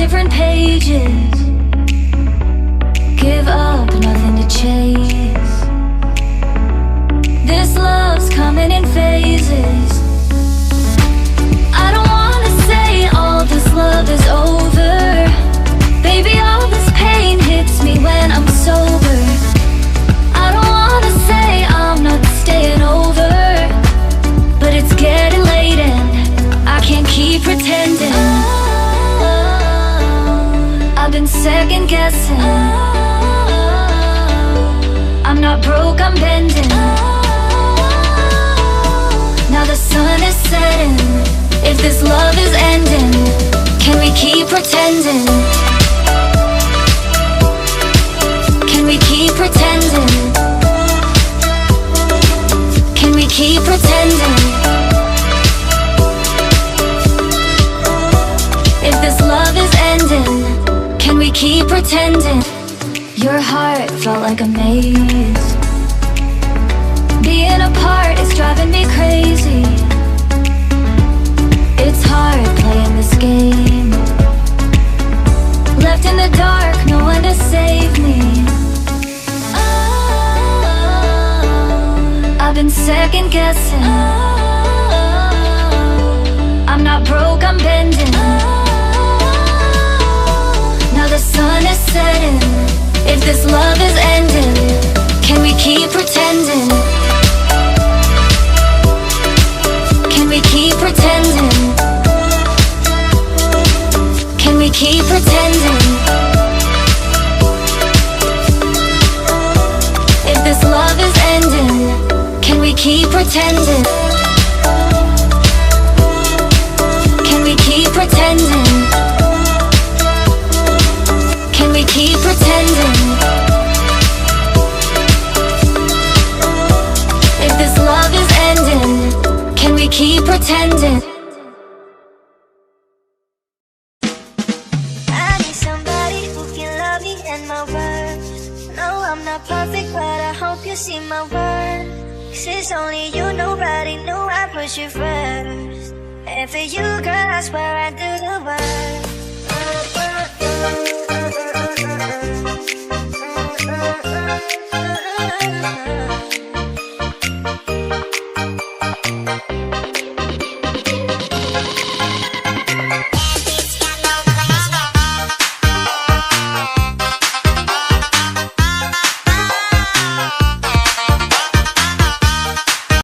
different pages. Give up, nothing to chase. This love's coming in phases. I don't wanna say all this love is over. Baby, all this pain hits me when I'm sober. I don't wanna say I'm not staying over, but it's getting late and I can't keep pretending. I've been second guessing. I'm not broke, I'm bending. Now the sun is setting. If this love is ending, can we keep pretending? Can we keep pretending? Can we keep pretending? If this love is ending, can we keep pretending? Your heart felt like a maze. Being apart is driving me crazy. It's hard playing this game. Left in the dark, no one to save me. I've been second guessing. I'm not broke, I'm bending. Now the sun is setting. If this love is ending, can we keep pretending? Can we keep pretending? Can we keep pretending? If this love is ending, can we keep pretending? Can we keep pretending? Can we keep pretending? If this love is ending, can we keep pretending? I need somebody who can love me and my words. No, I'm not perfect, but I hope you see my worth. 'Cause it's only you, nobody knew I put you first. And for you, girl, I swear I do the work.